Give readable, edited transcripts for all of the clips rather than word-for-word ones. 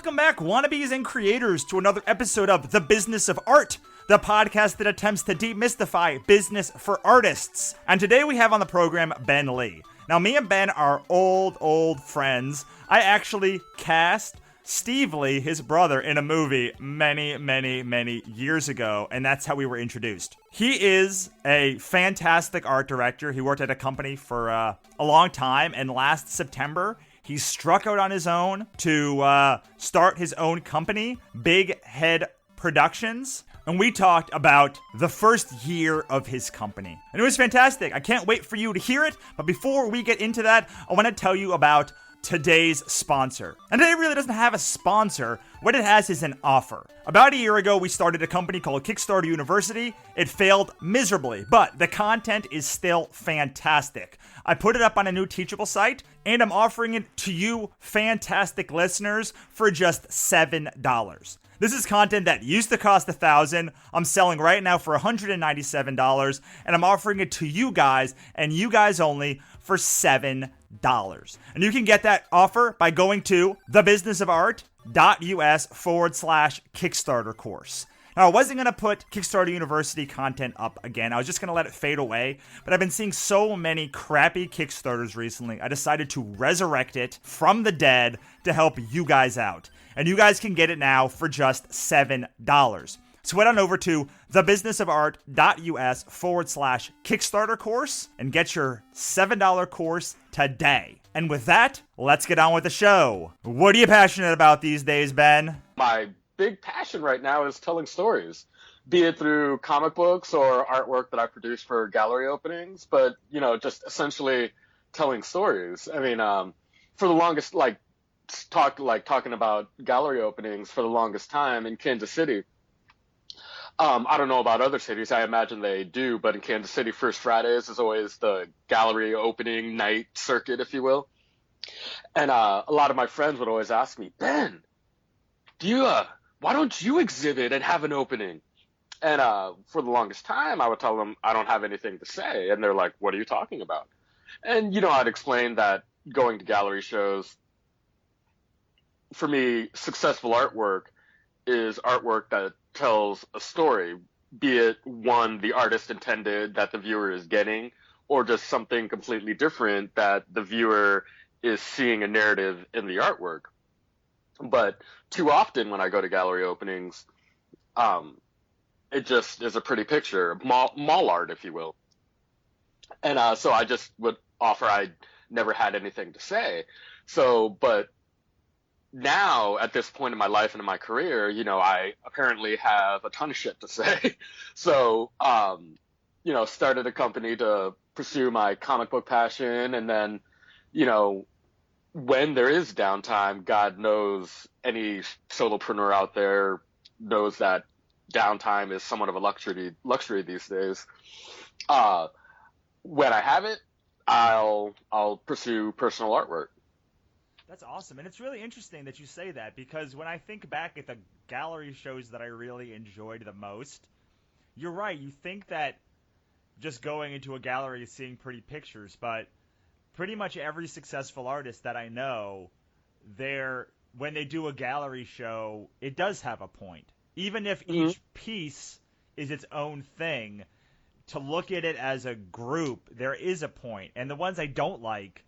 Welcome back, wannabes and creators, to another episode of The Business of Art, the podcast that attempts to demystify business for artists. And today we have on the program Ben Lee. Now, me and Ben are old friends. I actually cast Steve Lee, his brother, in a movie many years ago, and that's how we were introduced. He is a fantastic art director. He worked at a company for a long time, and last September, he struck out on his own to start his own company, Big Head Productions. And we talked about the first year of his company. And it was fantastic. I can't wait for you to hear it. But before we get into that, I want to tell you about today's sponsor. And today really doesn't have a sponsor. What it has is an offer. About a year ago, we started a company called Kickstarter University. It failed miserably, but the content is still fantastic. I put it up on a new Teachable site, and I'm offering it to you fantastic listeners for just $7. This is content that used to cost $1,000. I'm selling right now for $197, and I'm offering it to you guys, and you guys only, for $7. And you can get that offer by going to thebusinessofart.us/Kickstarter course. Now, I wasn't going to put Kickstarter University content up again. I was just going to let it fade away. But I've been seeing so many crappy Kickstarters recently, I decided to resurrect it from the dead to help you guys out. And you guys can get it now for just $7. So head on over to thebusinessofart.us/Kickstarter course and get your $7 course today. And with that, let's get on with the show. What are you passionate about these days, Ben? My big passion right now is telling stories, be it through comic books or artwork that I produce for gallery openings, but, just essentially telling stories. I mean, for the longest, talking about gallery openings for the longest time in Kansas City, I don't know about other cities. I imagine they do, but in Kansas City, First Fridays is always the gallery opening night circuit, if you will. And a lot of my friends would always ask me, Ben, why don't you exhibit and have an opening? And for the longest time, I would tell them I don't have anything to say. And they're like, what are you talking about? And, I'd explain that going to gallery shows, for me, successful artwork is artwork that tells a story, be it one the artist intended that the viewer is getting, or just something completely different that the viewer is seeing a narrative in the artwork. But too often when I go to gallery openings, it just is a pretty picture, mall art, if you will. And so I just would offer I never had anything to say. So, but now, at this point in my life and in my career, I apparently have a ton of shit to say. So, started a company to pursue my comic book passion. And then, when there is downtime, God knows any solopreneur out there knows that downtime is somewhat of a luxury these days. When I have it, I'll pursue personal artwork. That's awesome. And it's really interesting that you say that, because when I think back at the gallery shows that I really enjoyed the most, you're right. You think that just going into a gallery is seeing pretty pictures, but pretty much every successful artist that I know, when they do a gallery show, it does have a point. Even if each piece is its own thing, to look at it as a group, there is a point. And the ones I don't like,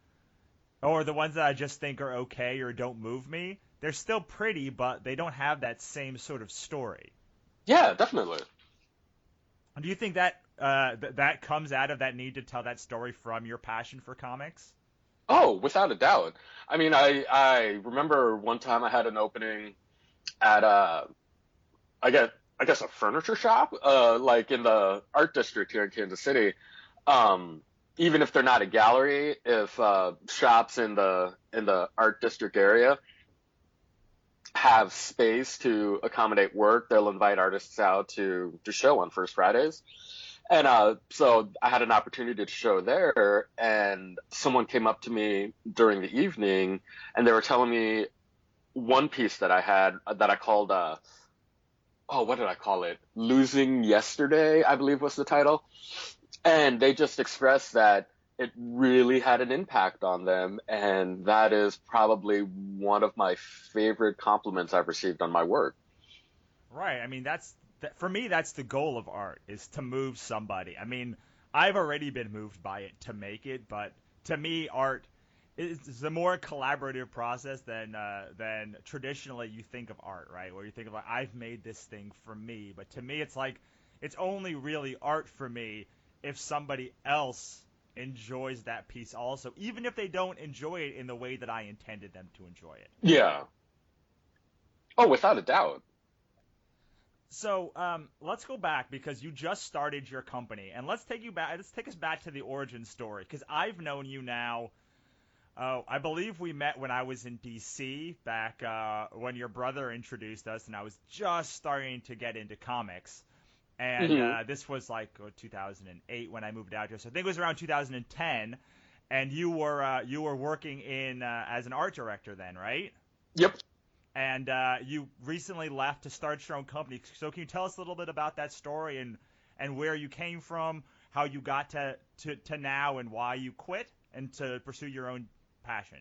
or the ones that I just think are okay or don't move me, they're still pretty, but they don't have that same sort of story. Yeah, definitely. Do you think that that comes out of that need to tell that story from your passion for comics? Oh, without a doubt. I mean, I remember one time I had an opening at I guess a furniture shop, like in the art district here in Kansas City. Even if they're not a gallery, if shops in the art district area have space to accommodate work, they'll invite artists out to show on First Fridays. And so I had an opportunity to show there, and someone came up to me during the evening, and they were telling me one piece that I had that I called, what did I call it? Losing Yesterday, I believe was the title. And they just expressed that it really had an impact on them. And that is probably one of my favorite compliments I've received on my work. Right. I mean, for me, that's the goal of art is to move somebody. I mean, I've already been moved by it to make it, but to me, art is a more collaborative process than traditionally you think of art, right? Where you think of like I've made this thing for me, but to me, it's like it's only really art for me if somebody else enjoys that piece also, even if they don't enjoy it in the way that I intended them to enjoy it. Yeah. Oh, without a doubt. So let's go back because you just started your company, and let's take you back. Let's take us back to the origin story because I've known you now. I believe we met when I was in DC back when your brother introduced us, and I was just starting to get into comics. And Hmm. this was like 2008 when I moved out here, so I think it was around 2010. And you were working in as an art director then, right? Yep. And you recently left to start your own company. So can you tell us a little bit about that story and where you came from, how you got to now, and why you quit and to pursue your own passion?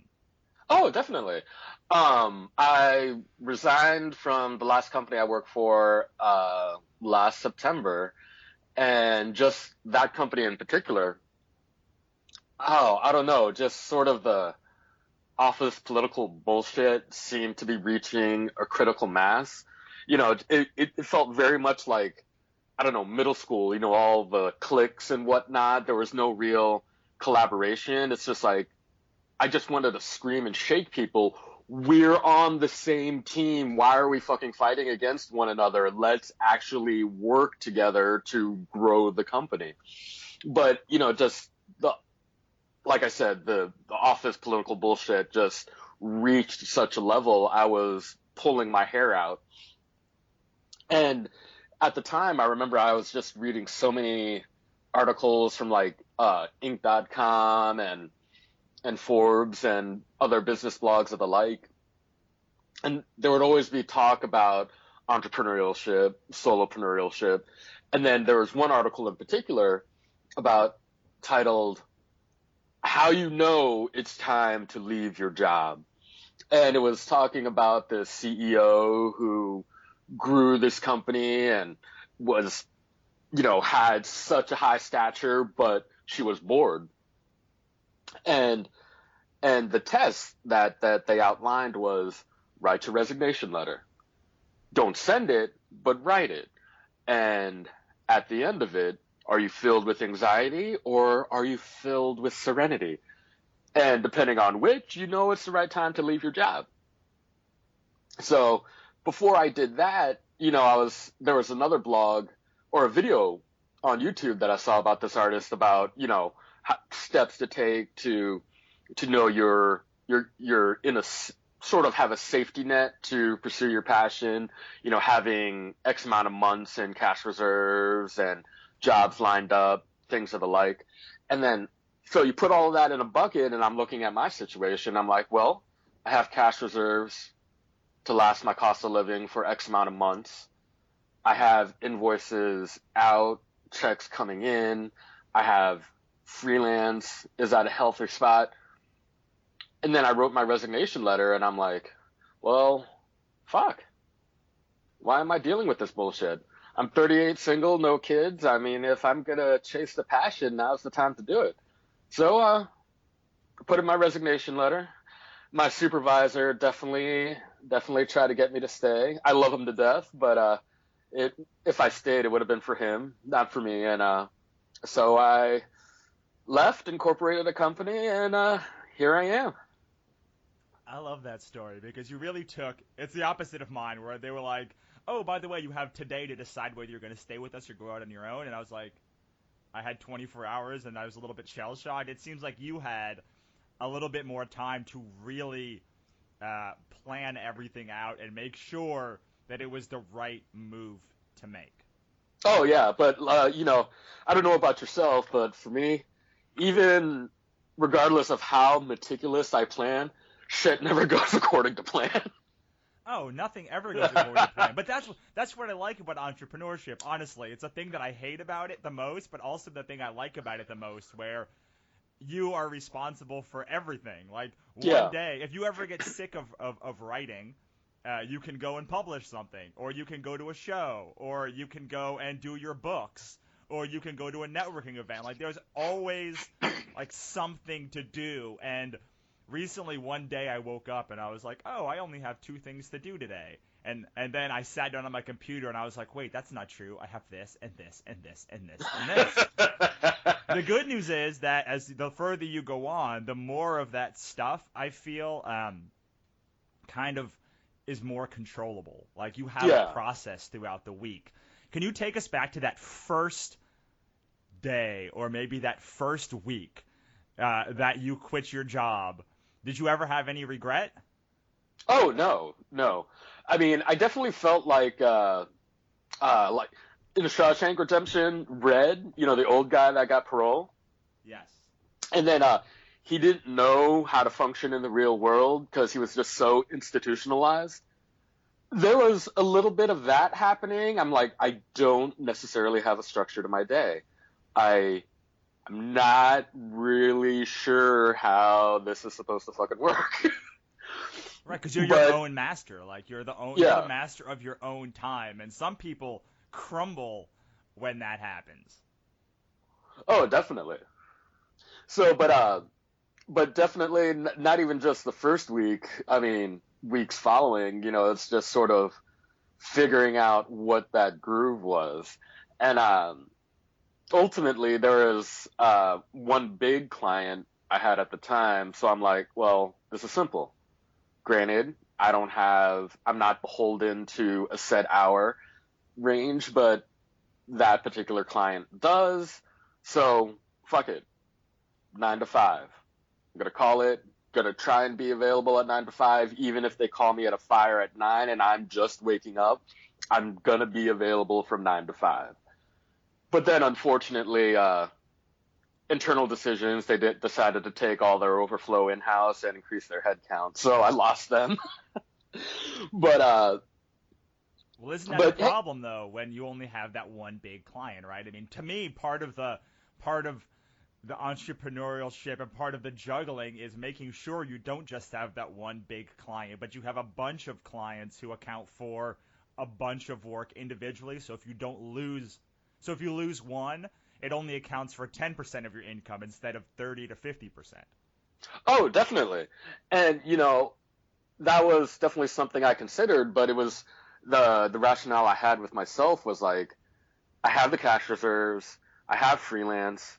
Oh, definitely. I resigned from the last company I worked for last September, and just that company in particular. Oh, I don't know, just sort of the office political bullshit seemed to be reaching a critical mass. It felt very much like, I don't know, middle school, all the cliques and whatnot. There was no real collaboration. It's just like, I just wanted to scream and shake people. We're on the same team. Why are we fucking fighting against one another? Let's actually work together to grow the company. But, just the like I said, the office political bullshit just reached such a level. I was pulling my hair out. And at the time, I remember I was just reading so many articles from like Inc.com and Forbes and other business blogs of the like. And there would always be talk about entrepreneurship, solopreneurship. And then there was one article in particular about titled how you know it's time to leave your job. And it was talking about the CEO who grew this company and was, had such a high stature, but she was bored. And the test that they outlined was write your resignation letter. Don't send it, but write it. And at the end of it, are you filled with anxiety or are you filled with serenity? And depending on which, it's the right time to leave your job. So before I did that, there was another blog or a video on YouTube that I saw about this artist about, steps to take to know you're in a sort of have a safety net to pursue your passion, having X amount of months in cash reserves and jobs lined up, things of the like. And then, so you put all of that in a bucket, and I'm looking at my situation. I'm like, well, I have cash reserves to last my cost of living for X amount of months. I have invoices out, checks coming in. I have freelance is at a healthy spot. And then I wrote my resignation letter, and I'm like, well, fuck. Why am I dealing with this bullshit? I'm 38, single, no kids. I mean, if I'm going to chase the passion, now's the time to do it. So, put in my resignation letter. My supervisor definitely tried to get me to stay. I love him to death, but, if I stayed, it would have been for him, not for me. And, so I left, incorporated a company, and, here I am. I love that story because you really it's the opposite of mine where they were like, oh, by the way, you have today to decide whether you're going to stay with us or go out on your own. And I was like, I had 24 hours and I was a little bit shell shocked. It seems like you had a little bit more time to really plan everything out and make sure that it was the right move to make. Oh yeah, but I don't know about yourself, but for me, even regardless of how meticulous I plan, shit never goes according to plan. Oh, nothing ever goes according to plan. But that's what I like about entrepreneurship. Honestly, it's a thing that I hate about it the most, but also the thing I like about it the most, where you are responsible for everything. Like Yeah. one day, if you ever get sick of writing, you can go and publish something, or you can go to a show, or you can go and do your books, or you can go to a networking event. Like there's always like something to do. And recently, one day I woke up and I was like, oh, I only have 2 things to do today. And then I sat down on my computer and I was like, wait, that's not true. I have this and this and this and this and this. The good news is that as the further you go on, the more of that stuff I feel kind of is more controllable. Like you have a process throughout the week. Can you take us back to that first day or maybe that first week that you quit your job? Did you ever have any regret? Oh, no. I mean, I definitely felt like in the Shawshank Redemption, Red, the old guy that got parole. Yes. And then he didn't know how to function in the real world because he was just so institutionalized. There was a little bit of that happening. I'm like, I don't necessarily have a structure to my day. I'm not really sure how this is supposed to fucking work. Right, because you're your own master. Like you're the master of your own time, and some people crumble when that happens. Oh, definitely. So, but definitely not even just the first week. I mean, weeks following. It's just sort of figuring out what that groove was, and ultimately there was one big client I had at the time. So I'm like, well, this is simple. Granted, I'm not beholden to a set hour range, but that particular client does. So fuck it. 9 to 5. I'm going to call it, going to try and be available at 9 to 5, even if they call me at a fire at 9 and I'm just waking up. I'm going to be available from 9 to 5. But then unfortunately, internal decisions, they decided to take all their overflow in-house and increase their head count. So I lost them. But well, isn't that the problem though when you only have that one big client, right? I mean, to me, part of the entrepreneurship and part of the juggling is making sure you don't just have that one big client, but you have a bunch of clients who account for a bunch of work individually. So if you lose one, it only accounts for 10% of your income instead of 30 to 50%. Oh, definitely. And, that was definitely something I considered, but it was the rationale I had with myself was like, I have the cash reserves, I have freelance.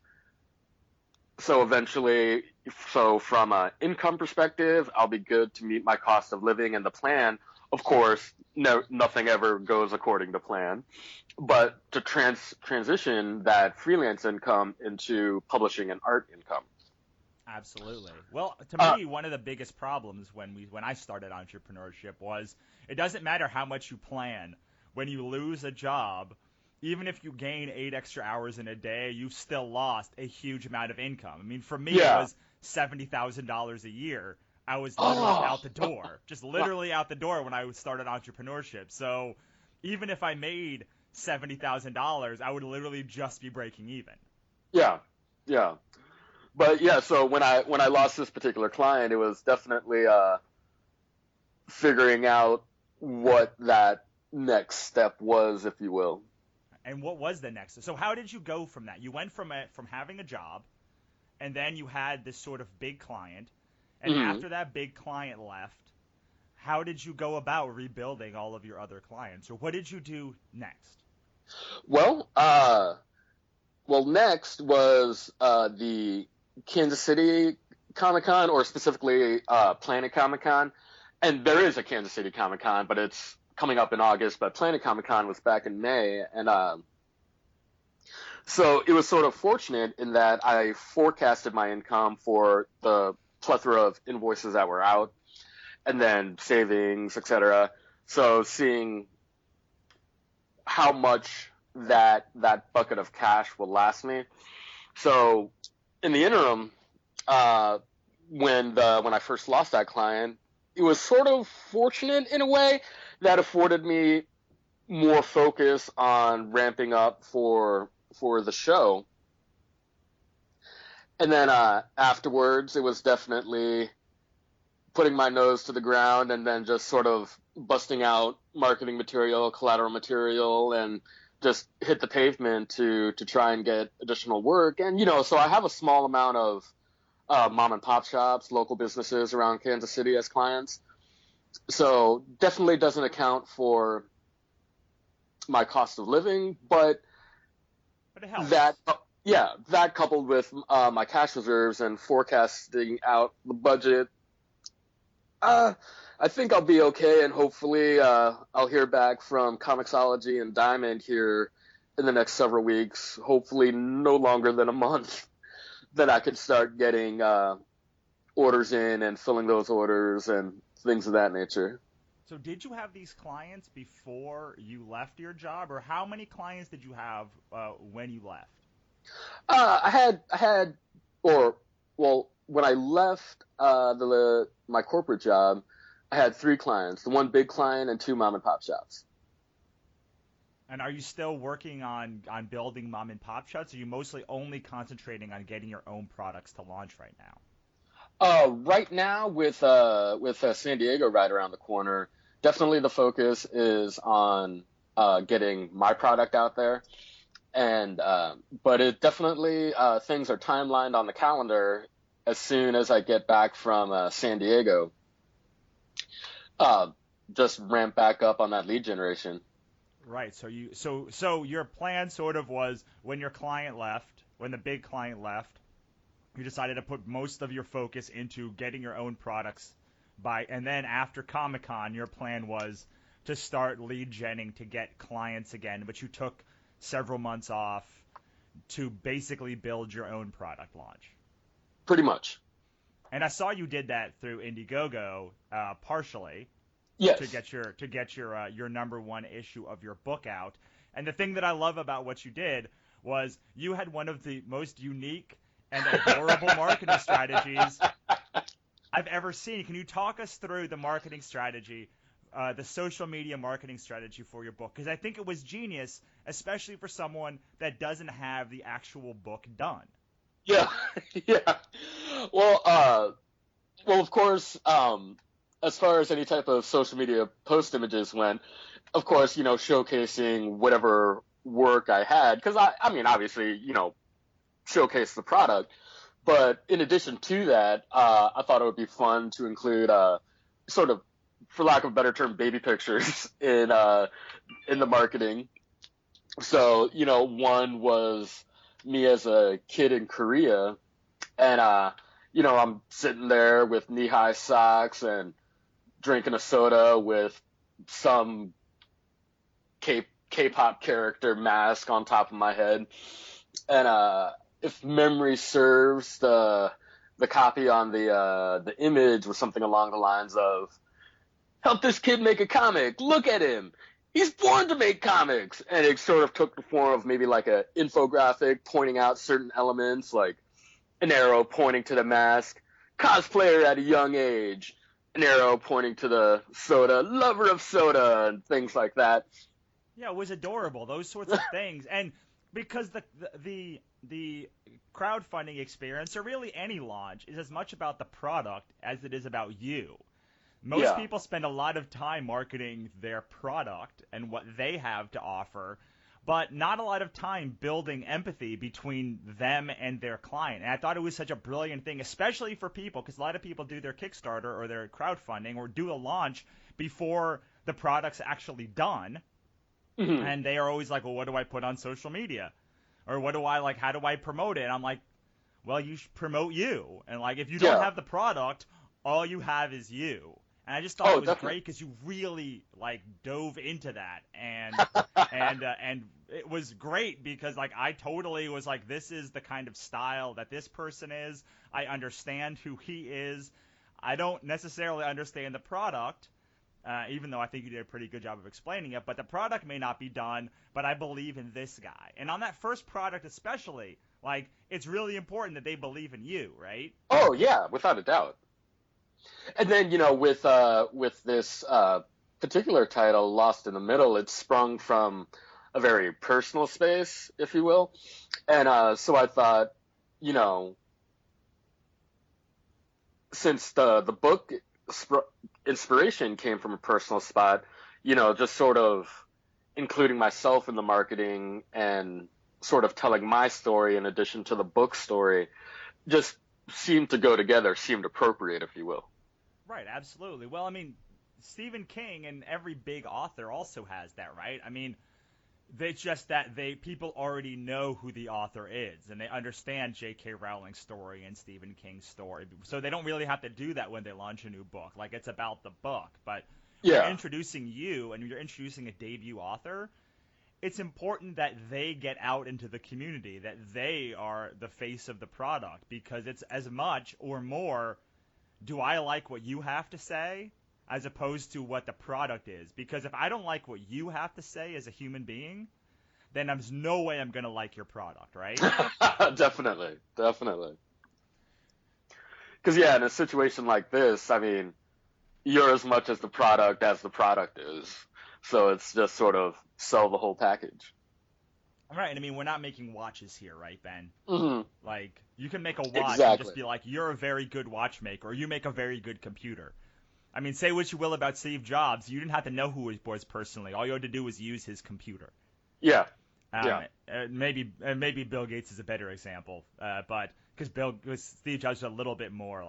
So eventually, from an income perspective, I'll be good to meet my cost of living and the plan. Of course, nothing ever goes according to plan. But to transition that freelance income into publishing and art income. Absolutely. Well, to me, one of the biggest problems when I started entrepreneurship was it doesn't matter how much you plan. When you lose a job, even if you gain 8 extra hours in a day, you've still lost a huge amount of income. I mean, for me, it was $70,000 a year. I was literally out the door, just literally out the door when I started entrepreneurship. So even if I made $70,000, I would literally just be breaking even. Yeah. But yeah, so when I lost this particular client, it was definitely figuring out what that next step was, if you will. And what was the next? So how did you go from that? You went from having a job, and then you had this sort of big client, and after that big client left, how did you go about rebuilding all of your other clients, or what did you do next? Well, next was the Kansas City Comic-Con, or specifically Planet Comic-Con. And there is a Kansas City Comic-Con, but it's coming up in August. But Planet Comic-Con was back in May. And so it was sort of fortunate in that I forecasted my income for the plethora of invoices that were out, and then savings, etc. So seeing how much that bucket of cash will last me. So in the interim, when I first lost that client, it was sort of fortunate in a way that afforded me more focus on ramping up for the show. And then afterwards, it was definitely putting my nose to the ground and then just sort of busting out marketing material, collateral material, and just hit the pavement to try and get additional work. And, so I have a small amount of mom and pop shops, local businesses around Kansas City as clients. So definitely doesn't account for my cost of living, but it helps. that coupled with my cash reserves and forecasting out the budget, I think I'll be okay, and hopefully I'll hear back from Comixology and Diamond here in the next several weeks, hopefully no longer than a month, that I could start getting orders in and filling those orders and things of that nature. So did you have these clients before you left your job, or how many clients did you have when you left? I had, when I left my corporate job, I had 3 clients, the one big client and 2 mom and pop shops. And are you still working on building mom and pop shops? Or are you mostly only concentrating on getting your own products to launch right now? Right now, with San Diego right around the corner, definitely the focus is on getting my product out there. And but it definitely things are timelined on the calendar as soon as I get back from San Diego. Just ramp back up on that lead generation. Right. So your plan sort of was when your client left, when the big client left, you decided to put most of your focus into getting your own products and then after Comic-Con, your plan was to start lead genning to get clients again, but you took several months off to basically build your own product launch. Pretty much. And I saw you did that through Indiegogo, partially. Yes. To get your number 1 issue of your book out. And the thing that I love about what you did was you had one of the most unique and adorable marketing strategies I've ever seen. Can you talk us through the marketing strategy, the social media marketing strategy for your book? Because I think it was genius, especially for someone that doesn't have the actual book done. Yeah, yeah. Well, of course, as far as any type of social media post images went, of course, showcasing whatever work I had, because I mean, obviously, showcase the product. But in addition to that, I thought it would be fun to include sort of, for lack of a better term, baby pictures in the marketing. So, one was me as a kid in Korea, and I'm sitting there with knee-high socks and drinking a soda with some K-pop character mask on top of my head, and if memory serves, the copy on the image was something along the lines of, "Help this kid make a comic. Look at him. He's born to make comics." And it sort of took the form of maybe like an infographic pointing out certain elements, like an arrow pointing to the mask, cosplayer at a young age, an arrow pointing to the soda, lover of soda, and things like that. Yeah, it was adorable. Those sorts of things. And because the crowdfunding experience, or really any launch, is as much about the product as it is about you. Most people spend a lot of time marketing their product and what they have to offer, but not a lot of time building empathy between them and their client. And I thought it was such a brilliant thing, especially for people, because a lot of people do their Kickstarter or their crowdfunding or do a launch before the product's actually done. Mm-hmm. And they are always like, well, what do I put on social media? Or how do I promote it? And I'm like, well, you should promote you. And like, if you don't have the product, all you have is you. And I just thought it was great because you really like dove into that, and and it was great because like I totally was like, this is the kind of style that this person is. I understand who he is. I don't necessarily understand the product, even though I think you did a pretty good job of explaining it. But the product may not be done, but I believe in this guy. And on that first product especially, like it's really important that they believe in you, right? Oh yeah, without a doubt. And then, with this particular title, Lost in the Middle, it sprung from a very personal space, if you will. And so I thought, since the book inspiration came from a personal spot, just sort of including myself in the marketing and sort of telling my story in addition to the book story just seemed to go together, seemed appropriate, if you will. Right, absolutely. Well, I mean, Stephen King and every big author also has that, right? I mean, it's just that people already know who the author is, and they understand J.K. Rowling's story and Stephen King's story, so they don't really have to do that when they launch a new book. Like, it's about the book, but when you're introducing you and you're introducing a debut author, it's important that they get out into the community, that they are the face of the product, because it's as much or more, do I like what you have to say, as opposed to what the product is. Because if I don't like what you have to say as a human being, then there's no way I'm going to like your product, right? Definitely. Because, in a situation like this, I mean, you're as much as the product is. So it's just sort of sell the whole package. Right, and I mean, we're not making watches here, right, Ben? Mm-hmm. Like, you can make a watch and just be like, you're a very good watchmaker, or you make a very good computer. I mean, say what you will about Steve Jobs, you didn't have to know who he was personally. All you had to do was use his computer. Yeah. Maybe Bill Gates is a better example, but because Steve Jobs is a little bit more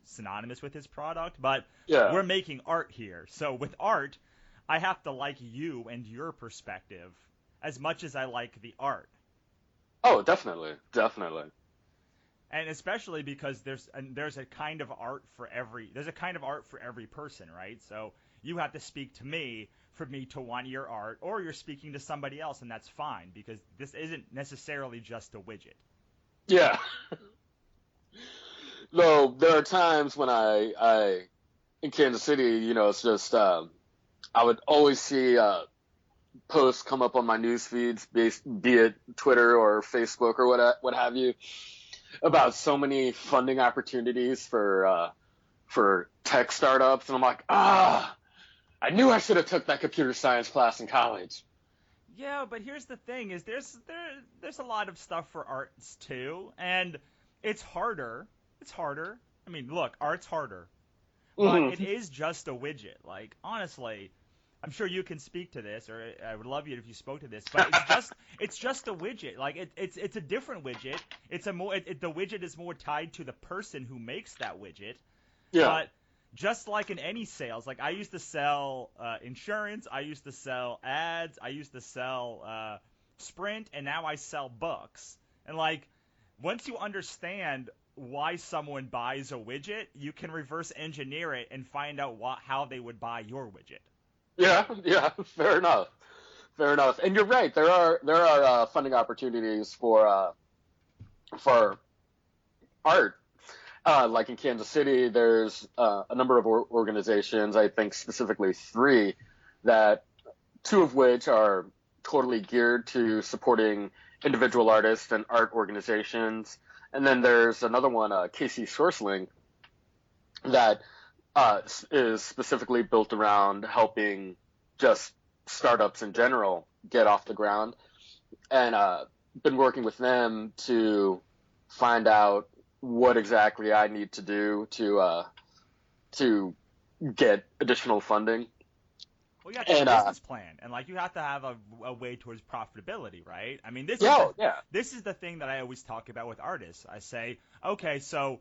synonymous with his product. But we're making art here, so with art, I have to like you and your perspective as much as I like the art. Oh, definitely. And especially because there's a kind of art for every person, right? So you have to speak to me for me to want your art, or you're speaking to somebody else, and that's fine, because this isn't necessarily just a widget. Yeah. No, there are times when I in Kansas City, it's just I would always see posts come up on my news feeds, be it Twitter or Facebook or what have you, about so many funding opportunities for tech startups, and I'm like, I knew I should have took that computer science class in college. Yeah, but here's the thing: is there's a lot of stuff for arts too, and it's harder. It's harder. I mean, look, art's harder, but it is just a widget. Like, honestly, I'm sure you can speak to this, or I would love you if you spoke to this, but it's just a widget. Like, it's a different widget. The widget is more tied to the person who makes that widget. Yeah. But just like in any sales, like I used to sell insurance, I used to sell ads, I used to sell Sprint, and now I sell books. And like, once you understand why someone buys a widget, you can reverse engineer it and find out how they would buy your widget. Yeah, fair enough. And you're right. There are funding opportunities for art. Like in Kansas City, there's a number of organizations, I think specifically 3, that 2 of which are totally geared to supporting individual artists and art organizations. And then there's another one, KC SourceLink, that is specifically built around helping just startups in general get off the ground, and been working with them to find out what exactly I need to do to get additional funding. Well, you have to have a business plan, and like you have to have a way towards profitability, right? I mean, this is the thing that I always talk about with artists. I say, okay, so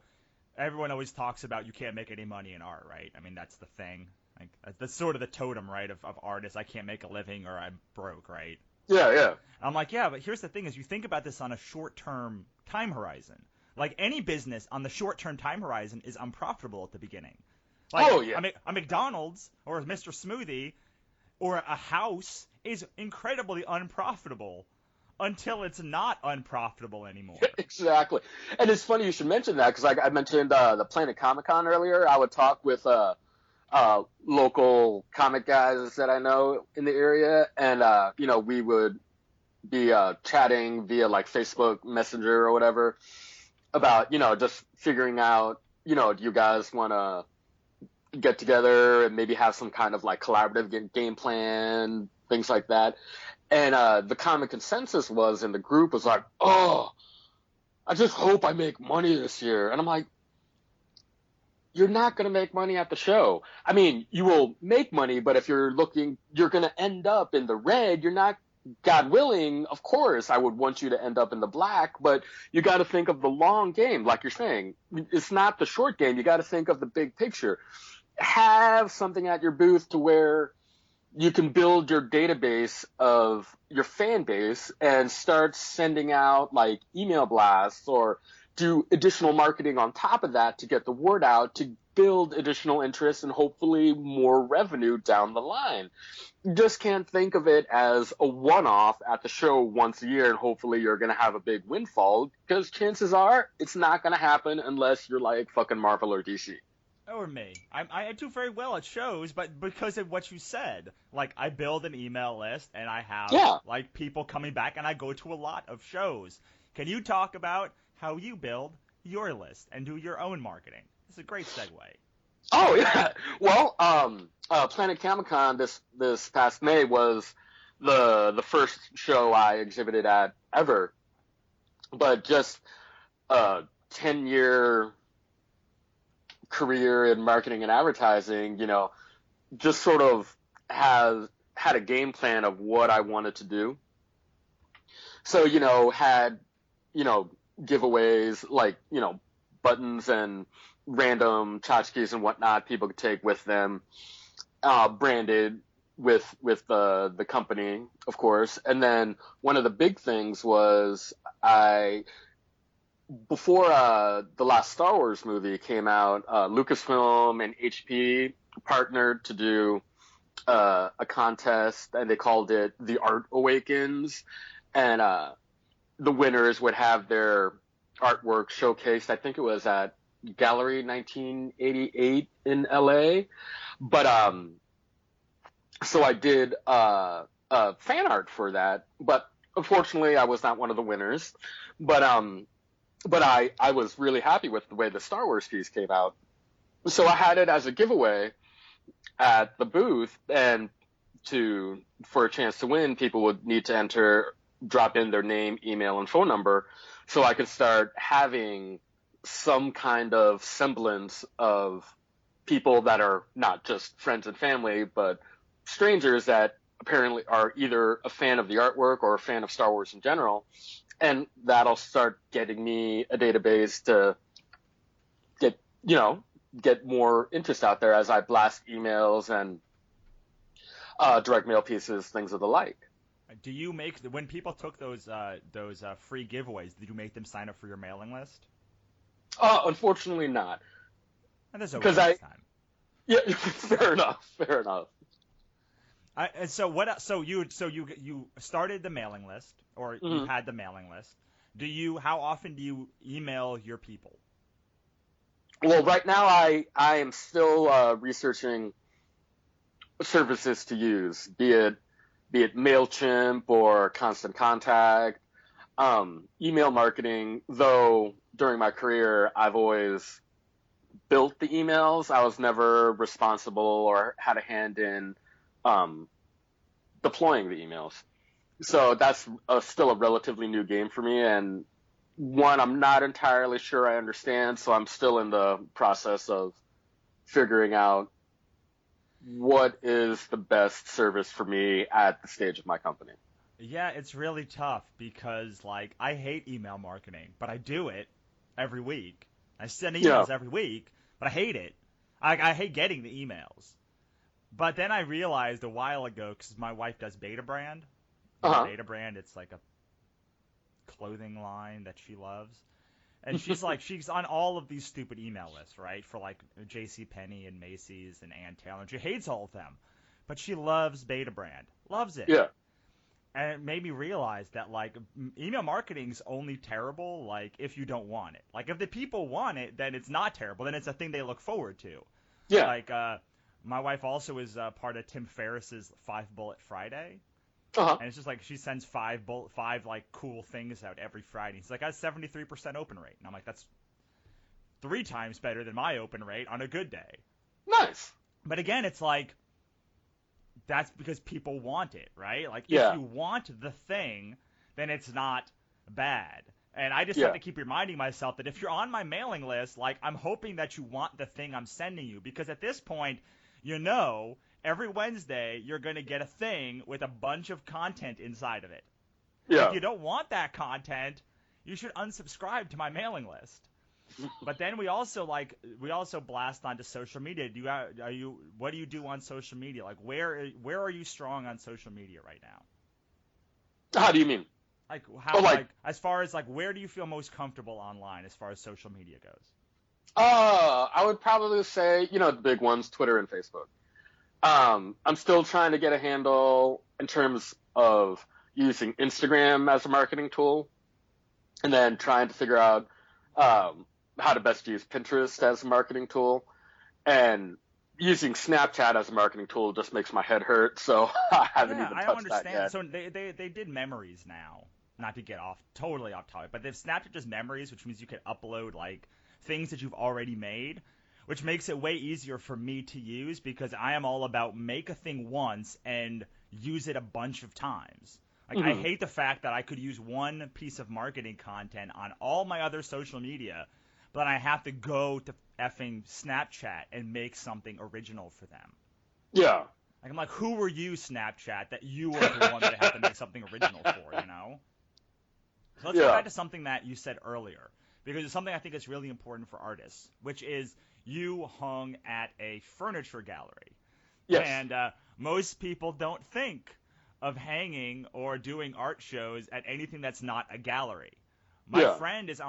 everyone always talks about you can't make any money in art, right? I mean, that's the thing. Like, that's sort of the totem, right, of artists. I can't make a living or I'm broke, right? Yeah. I'm like, yeah, but here's the thing: is you think about this on a short-term time horizon. Like any business on the short-term time horizon is unprofitable at the beginning. Like, a McDonald's or a Mr. Smoothie or a house is incredibly unprofitable until it's not unprofitable anymore. Exactly. And it's funny you should mention that, because I mentioned the Planet Comic Con earlier. I would talk with local comic guys that I know in the area, and we would be chatting via like Facebook Messenger or whatever about just figuring out, do you guys want to get together and maybe have some kind of like collaborative game plan, things like that. And the common consensus was in the group was like, I just hope I make money this year. And I'm like, you're not going to make money at the show. I mean, you will make money, but if you're looking, you're going to end up in the red. You're not, God willing, of course, I would want you to end up in the black, but you got to think of the long game, like you're saying. It's not the short game. You got to think of the big picture. Have something at your booth to where you can build your database of your fan base and start sending out like email blasts or do additional marketing on top of that to get the word out to build additional interest and hopefully more revenue down the line. You just can't think of it as a one-off at the show once a year and hopefully you're going to have a big windfall, because chances are it's not going to happen unless you're like fucking Marvel or DC. Or me. I do very well at shows, but because of what you said. Like, I build an email list, and I have, like, people coming back, and I go to a lot of shows. Can you talk about how you build your list and do your own marketing? It's a great segue. Oh, yeah. Well, Planet Comic-Con this past May was the first show I exhibited at ever. But just a 10-year career in marketing and advertising, you know, just sort of had a game plan of what I wanted to do. So, you know, had, you know, giveaways like, you know, buttons and random tchotchkes and whatnot people could take with them, branded with the company, of course. And then one of the big things was before the last Star Wars movie came out, Lucasfilm and HP partnered to do a contest, and they called it The Art Awakens. And the winners would have their artwork showcased. I think it was at Gallery 1988 in LA. But so I did fan art for that, but unfortunately I was not one of the winners. But I was really happy with the way the Star Wars piece came out. So I had it as a giveaway at the booth, and for a chance to win, people would need to drop in their name, email, and phone number so I could start having some kind of semblance of people that are not just friends and family, but strangers that apparently are either a fan of the artwork or a fan of Star Wars in general. And that'll start getting me a database to get more interest out there as I blast emails and direct mail pieces, things of the like. Do you when people took those free giveaways, did you make them sign up for your mailing list? Unfortunately not. And there's always time. Yeah, fair enough. So you started the mailing list, or you had the mailing list. How often do you email your people? Well, right now I am still researching services to use, be it MailChimp or Constant Contact. Email marketing, though, during my career, I've always built the emails. I was never responsible or had a hand in deploying the emails. So that's still a relatively new game for me, and one I'm not entirely sure I understand, so I'm still in the process of figuring out what is the best service for me at the stage of my company. Yeah, it's really tough because, like, I hate email marketing, but I do it every week. I send emails every week, but I hate it. I hate getting the emails. But then I realized a while ago, because my wife does Beta Brand. Beta Brand, it's like a clothing line that she loves. And she's like, she's on all of these stupid email lists, right? For like JCPenney and Macy's and Ann Taylor. And she hates all of them. But she loves Beta Brand. Loves it. Yeah. And it made me realize that, like, email marketing's only terrible, like, if you don't want it. Like, if the people want it, then it's not terrible. Then it's a thing they look forward to. Yeah. Like, my wife also is part of Tim Ferriss's 5 Bullet Friday. And it's just like she sends five like cool things out every Friday. He's like, I have 73% open rate. And I'm like, that's 3 times better than my open rate on a good day. Nice. But again, it's like, that's because people want it, right? Like, if you want the thing, then it's not bad. And I just have to keep reminding myself that if you're on my mailing list, like, I'm hoping that you want the thing I'm sending you. Because at this point, every Wednesday you're going to get a thing with a bunch of content inside of it. Yeah. If you don't want that content, you should unsubscribe to my mailing list. But then we also blast onto social media. What do you do on social media? Like, where are you strong on social media right now? How do you mean? Like, how, as far as, like, where do you feel most comfortable online as far as social media goes? I would probably say, the big ones, Twitter and Facebook. I'm still trying to get a handle in terms of using Instagram as a marketing tool, and then trying to figure out how to best use Pinterest as a marketing tool. And using Snapchat as a marketing tool just makes my head hurt, so I haven't even touched that yet. So they did memories now. Not to get totally off topic, but they've Snapchat just memories, which means you can upload, like, things that you've already made, which makes it way easier for me to use because I am all about make a thing once and use it a bunch of times. Like, I hate the fact that I could use one piece of marketing content on all my other social media, but I have to go to effing Snapchat and make something original for them. Yeah. Like, I'm like, who were you, Snapchat, that you are the one that I have to make something original for, So let's go back to something that you said earlier, because it's something I think is really important for artists, which is you hung at a furniture gallery. Yes. And most people don't think of hanging or doing art shows at anything that's not a gallery. My friend is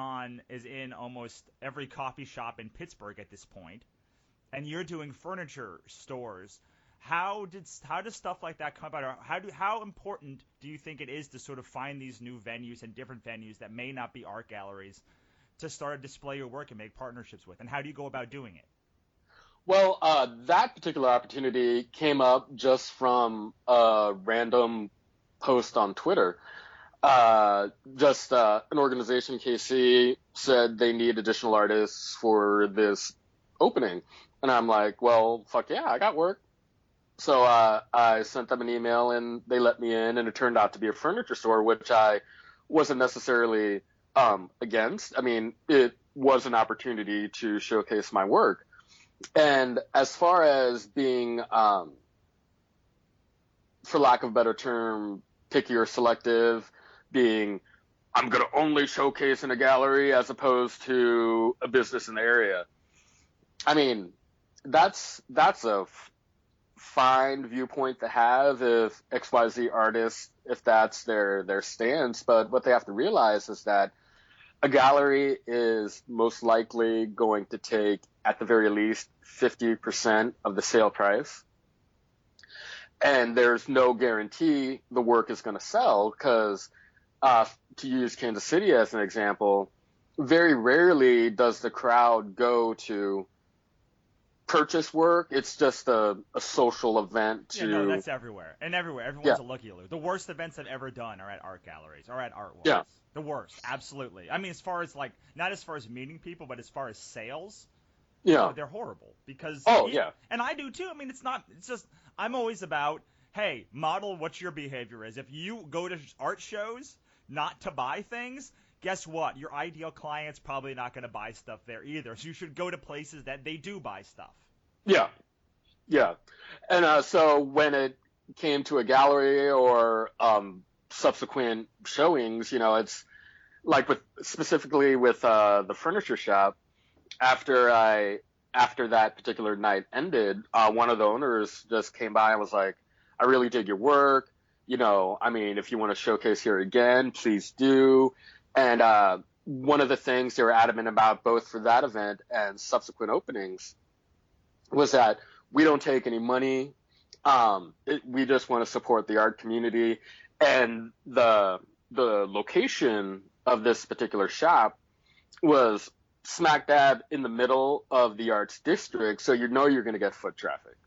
in almost every coffee shop in Pittsburgh at this point, and you're doing furniture stores. How does stuff like that come about? Or how important do you think it is to sort of find these new venues and different venues that may not be art galleries to start to display your work and make partnerships with? And how do you go about doing it? Well, that particular opportunity came up just from a random post on Twitter. An organization, KC, said they need additional artists for this opening. And I'm like, well, fuck yeah, I got work. So I sent them an email, and they let me in, and it turned out to be a furniture store, which I wasn't necessarily against. I mean, it was an opportunity to showcase my work. And as far as being, for lack of a better term, picky or selective, being I'm going to only showcase in a gallery as opposed to a business in the area. I mean, that's a fine viewpoint to have if XYZ artists, if that's their stance. But what they have to realize is that a gallery is most likely going to take, at the very least, 50% of the sale price. And there's no guarantee the work is going to sell because, to use Kansas City as an example, very rarely does the crowd go to purchase work. It's just a social event to... Yeah, no, that's everywhere. And everywhere. Everyone's a looky-loo. The worst events I've ever done are at art galleries or at art walls. Yeah. The worst, absolutely. I mean, as far as, like, not as far as meeting people, but as far as sales, they're horrible. Because... And I do, too. I mean, it's just... I'm always about, hey, model what your behavior is. If you go to art shows not to buy things, guess what? Your ideal client's probably not going to buy stuff there either. So you should go to places that they do buy stuff. Yeah. Yeah. And so when it came to a gallery or subsequent showings, it's like specifically with the furniture shop, after that particular night ended, one of the owners just came by and was like, I really dig your work. I mean, if you want to showcase here again, please do. And one of the things they were adamant about both for that event and subsequent openings was that we don't take any money. We just want to support the art community. And the location of this particular shop was smack dab in the middle of the arts district, so you're going to get foot traffic.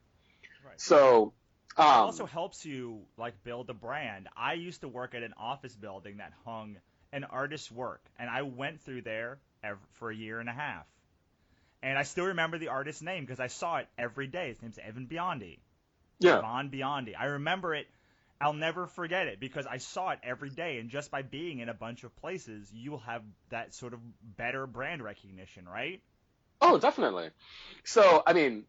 Right. So it also helps you, like, build a brand. I used to work at an office building that hung an artist's work, and I went through there for a year and a half. And I still remember the artist's name because I saw it every day. His name's Evan Biondi. Yeah. Evan Biondi. I remember it I'll never forget it because I saw it every day, and just by being in a bunch of places, you'll have that sort of better brand recognition, right? Oh, definitely. So, I mean,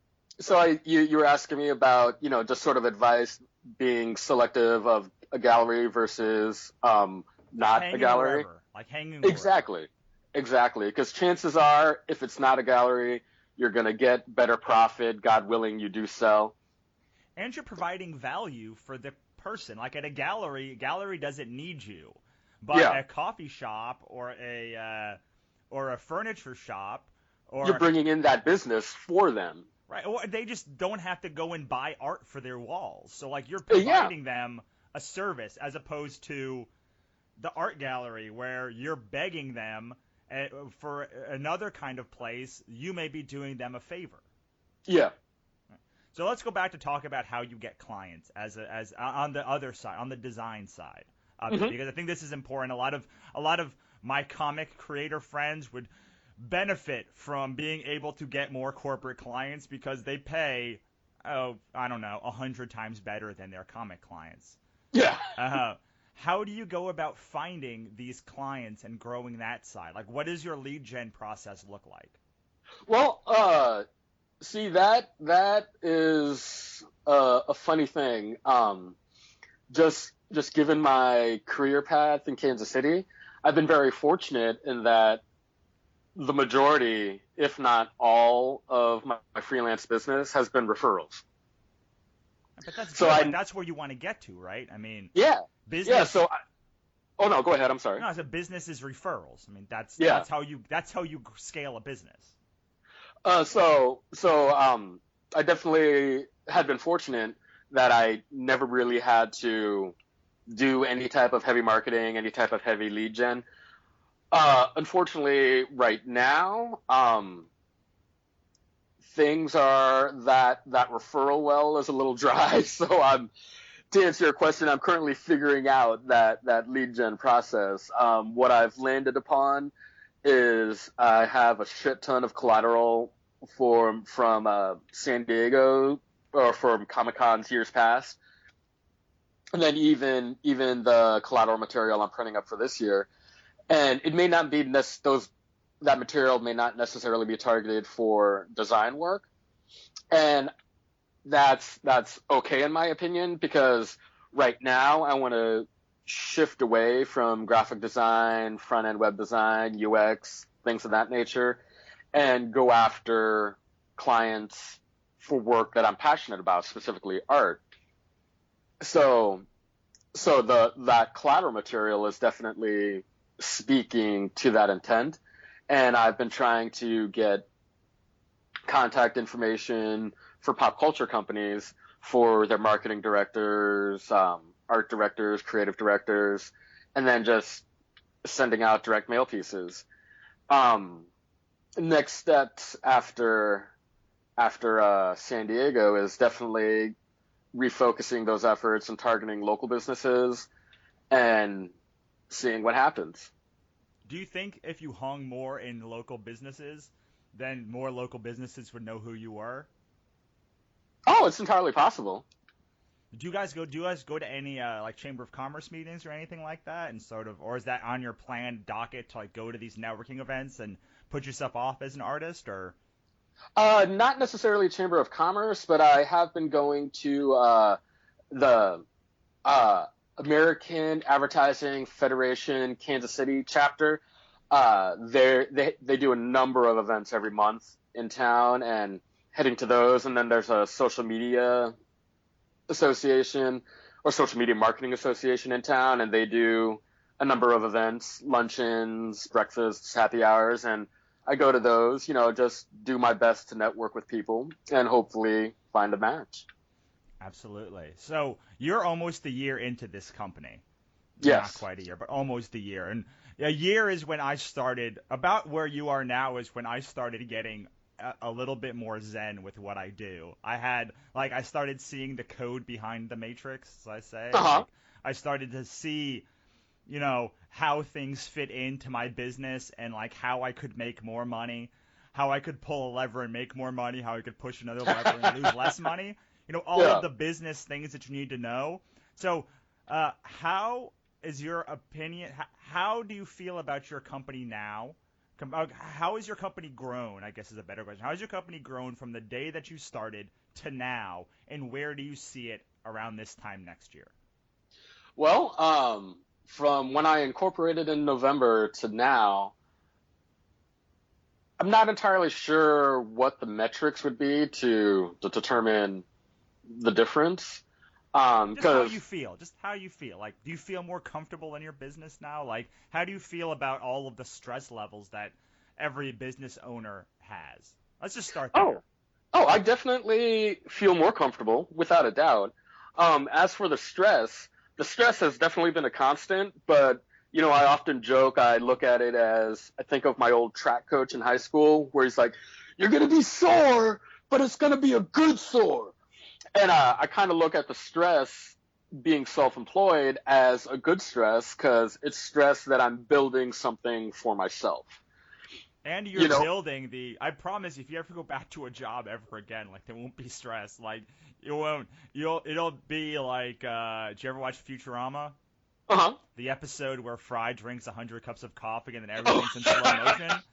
you were asking me about, just sort of advice being selective of a gallery versus Just not a hanging gallery. wherever, like hanging wherever. Exactly. Exactly. Because chances are, if it's not a gallery, you're going to get better profit. God willing, you do sell. And you're providing value for the person. Like at a gallery doesn't need you, but Yeah. a coffee shop or a furniture shop You're or bringing in that business for them. right, or they just don't have to go and buy art for their walls. So like you're Yeah. providing them a service as opposed to the art gallery where you're begging them for another kind of place. You may be doing them a favor. Yeah. So let's go back to talk about how you get clients as on the other side, on the design side of it, Hmm. because I think this is important. A lot of my comic creator friends would benefit from being able to get more corporate clients because they pay, oh, I don't know, 100 times better than their comic clients. Yeah. Uh, how do you go about finding these clients and growing that side? Like, what does your lead gen process look like? Well, see that is a funny thing. Just given my career path in Kansas City, I've been very fortunate in that the majority, if not all, of my freelance business has been referrals. But that's So good. Like, I, that's where you want to get to, right? I mean, yeah, yeah. business. Oh no, go ahead. I'm sorry. No, as a business is referrals. I mean, that's Yeah. that's how you scale a business. I definitely had been fortunate that I never really had to do any type of heavy marketing, any type of heavy lead gen. Unfortunately, right now, things are that referral well is a little dry. So to answer your question, I'm currently figuring out that lead gen process. What I've landed upon is I have a shit ton of collateral from San Diego or from Comic Cons years past, and then even the collateral material I'm printing up for this year. And it may not be that material may not necessarily be targeted for design work, and that's okay in my opinion because right now I want to shift away from graphic design, front end web design, UX, things of that nature, and go after clients for work that I'm passionate about, specifically art. So that collateral material is definitely speaking to that intent, and I've been trying to get contact information for pop culture companies for their marketing directors, art directors, creative directors, and then just sending out direct mail pieces. Um, Next steps after San Diego is definitely refocusing those efforts and targeting local businesses and seeing what happens. Do you think if you hung more in local businesses, then more local businesses would know who you were? Oh, it's entirely possible. Do you guys go to any like Chamber of Commerce meetings or anything like that, and sort of, or is that on your planned docket to like go to these networking events and put yourself off as an artist, or Not necessarily Chamber of Commerce, but I have been going to the uh, American Advertising Federation Kansas City chapter. They do a number of events every month in town, and heading to those. And then there's a social media association or social media marketing association in town, and they do a number of events, luncheons, breakfasts, happy hours, and I go to those, just do my best to network with people and hopefully find a match. absolutely. So you're almost a year into this company. Not Yes. quite a year, but almost a year. And a year is when I started, about where you are now is when I started getting a little bit more zen with what I do. I started seeing the code behind the matrix, as I say. Uh-huh. Like, I started to see, how things fit into my business and like how I could make more money, how I could pull a lever and make more money, how I could push another lever and lose less money. All of Yeah. the business things that you need to know So, how is your opinion? How do you feel about your company now? How has your company grown? I guess is a better question. How has your company grown from the day that you started to now, and where do you see it around this time next year? Well, from when I incorporated in November to now, I'm not entirely sure what the metrics would be to determine the difference. Just how Because you feel. Just how you feel. Like, do you feel more comfortable in your business now? Like, how do you feel about all of the stress levels that every business owner has? Let's just start there. oh, oh, I definitely feel more comfortable, without a doubt. As for the stress has definitely been a constant, but I often joke, I look at it as I think of my old track coach in high school, where he's like, "You're gonna be sore, but it's gonna be a good sore." And I kind of look at the stress being self-employed as a good stress because it's stress that I'm building something for myself. And you're You know, building the. I promise, if you ever go back to a job ever again, like there won't be stress. Like you won't. You'll. It'll be like. Did you ever watch Futurama? uh The episode where Fry drinks 100 cups of coffee and then huh. everything's in slow motion.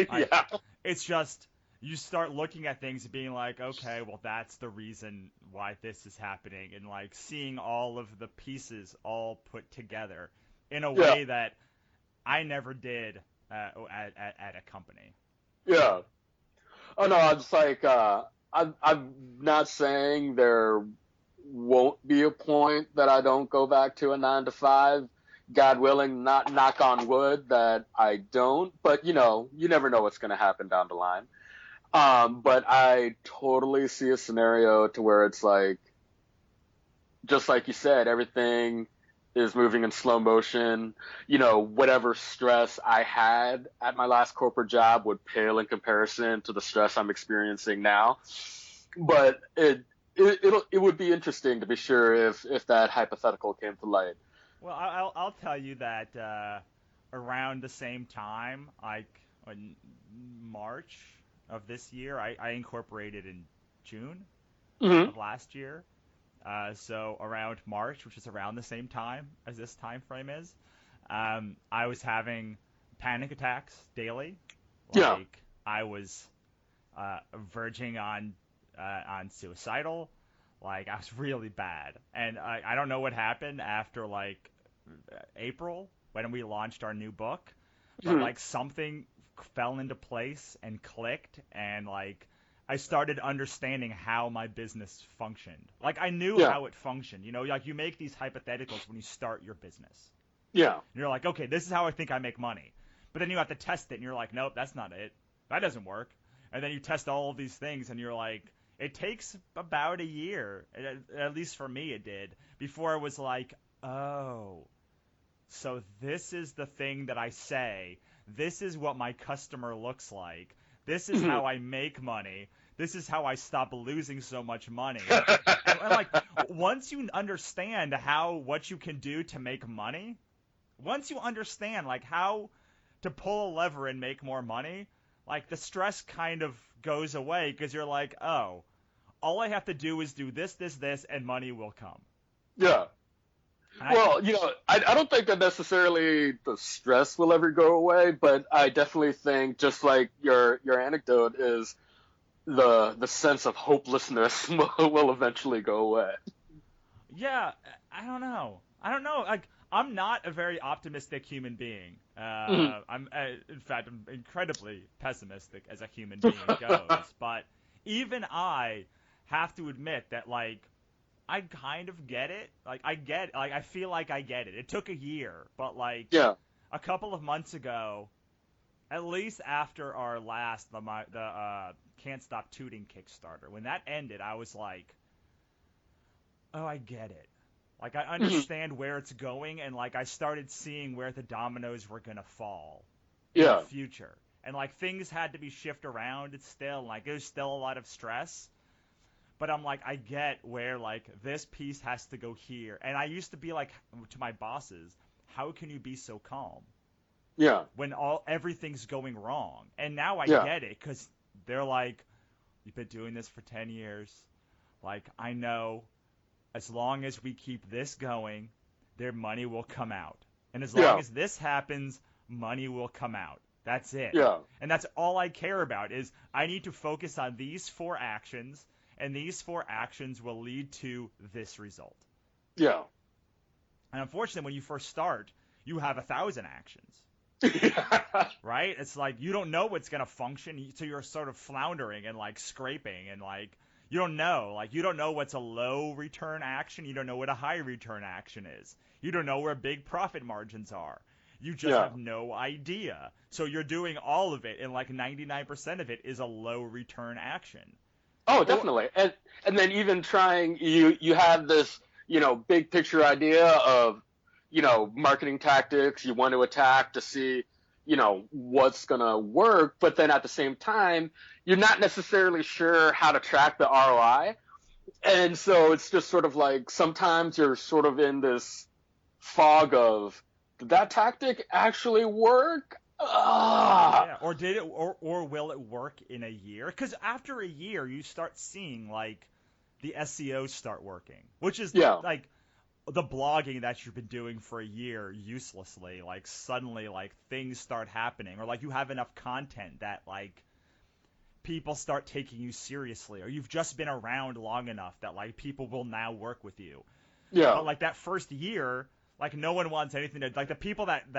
Like Yeah, it's just you start looking at things and being like, okay, well that's the reason why this is happening, and like seeing all of the pieces all put together in a yeah, way that I never did at a company. yeah. Oh no, I'm just like, I'm not saying there won't be a point that I don't go back to a 9 to 5. God willing, not knock on wood that I don't, but you never know what's going to happen down the line. But I totally see a scenario to where it's like, just like you said, everything is moving in slow motion. Whatever stress I had at my last corporate job would pale in comparison to the stress I'm experiencing now. But it would be interesting to be sure if that hypothetical came to light. Well, I'll tell you that around the same time, like in March of this year, I incorporated in June Hmm. of last year. So around March, which is around the same time as this time frame is, I was having panic attacks daily. Yeah. Like I was verging on suicidal. Like I was really bad, and I don't know what happened after like April when we launched our new book, but Hmm. like something fell into place and clicked, and like I started understanding how my business functioned. Like I knew Yeah. how it functioned. Like you make these hypotheticals when you start your business. Yeah. And you're like, okay, this is how I think I make money. But then you have to test it, and you're like, nope, that's not it. That doesn't work. And then you test all of these things, and you're like, it takes about a year, at least for me it did, before I was like, oh, so this is the thing that I say. This is what my customer looks like. This is Hmm. how I make money. This is how I stop losing so much money. And like once you understand how what you can do to make money, once you understand like how to pull a lever and make more money, like the stress kind of goes away because you're like, oh, all I have to do is do this, this, this, and money will come. Yeah. And I, Well, I don't think that necessarily the stress will ever go away, but I definitely think just like your anecdote is the sense of hopelessness will eventually go away. yeah, I don't know. I don't know. Like, I'm not a very optimistic human being. Mhm. In fact, I'm incredibly pessimistic as a human being goes. But even I have to admit that, like, I kind of get it. Like, I feel like I get it. It took a year, but like Yeah. a couple of months ago, at least after our last the Can't Stop Tooting Kickstarter, when that ended, I was like, oh, I get it. Like I Mhm. understand where it's going, and like I started seeing where the dominoes were gonna fall in the Yeah. future, and like things had to be shifted around. It's still like there's still a lot of stress, but I'm like I get where like this piece has to go here. And I used to be like to my bosses, how can you be so calm Yeah. when all everything's going wrong? And now I Yeah. get it because they're like, you've been doing this for 10 years. Like I know as long as we keep this going, their money will come out. And as Yeah. long as this happens, money will come out. That's it. Yeah. And that's all I care about is I need to focus on these 4 actions, and these 4 actions will lead to this result. Yeah. And unfortunately, when you first start, you have 1,000 actions. Right? It's like you don't know what's going to function, so you're sort of floundering and like scraping and like you don't know. Like you don't know what's a low return action, you don't know what a high return action is. You don't know where big profit margins are. You just have no idea. So you're doing all of it and like 99% of it is a low return action. Oh, definitely. And then even trying you have this, big picture idea of, marketing tactics you want to attack to see, what's going to work, but then at the same time, you're not necessarily sure how to track the ROI. And so it's just sort of like sometimes you're sort of in this fog of, did that tactic actually work? Yeah, or did it, or will it work in a year? Because after a year, you start seeing like the SEO start working, which is like the blogging that you've been doing for a year uselessly. Like suddenly, like things start happening, or like you have enough content that like people start taking you seriously, or you've just been around long enough that like people will now work with you. Yeah. But like that first year, like no one wants anything to like the people that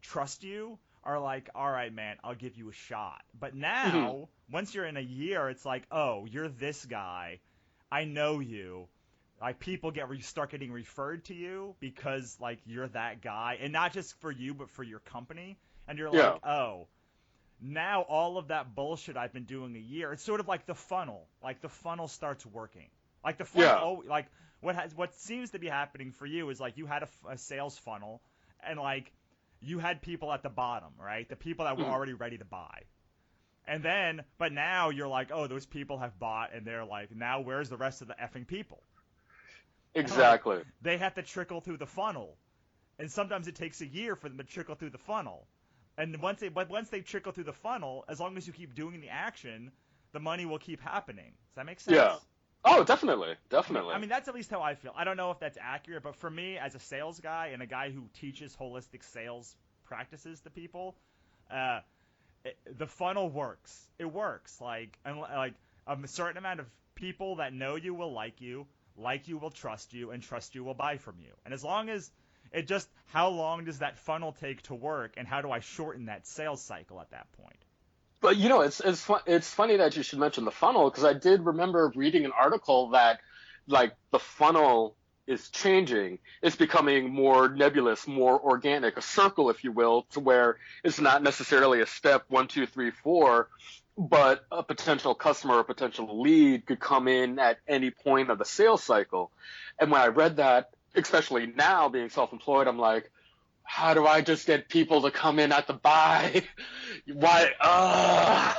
trust you are like, all right, man, I'll give you a shot. But now, once you're in a year, it's like, oh, you're this guy. I know you. Like people start getting referred to you because like you're that guy, and not just for you, but for your company. And you're like, oh, now all of that bullshit I've been doing a year. It's sort of like the funnel. Like the funnel starts working. Like the funnel, like what seems to be happening for you is like you had a sales funnel, and like you had people at the bottom, right? The people that were already ready to buy. And then, but now you're like, oh, those people have bought, and they're like, now where's the rest of the effing people? Exactly. Like, they have to trickle through the funnel, and sometimes it takes a year for them to trickle through the funnel. And once they trickle through the funnel, as long as you keep doing the action, the money will keep happening. Does that make sense? Yeah. Oh, definitely. Definitely. I mean, that's at least how I feel. I don't know if that's accurate, but for me, as a sales guy and a guy who teaches holistic sales practices to people, the funnel works. It works. Like a certain amount of people that know you will like you will trust you, and trust you will buy from you. And as long as how long does that funnel take to work, and how do I shorten that sales cycle at that point? But it's funny that you should mention the funnel, because I did remember reading an article that like the funnel is changing. It's becoming more nebulous, more organic, a circle, if you will, to where it's not necessarily a step 1, 2, 3, 4, but a potential customer or potential lead could come in at any point of the sales cycle. And when I read that, especially now being self-employed, I'm like, how do I just get people to come in at the buy? Why?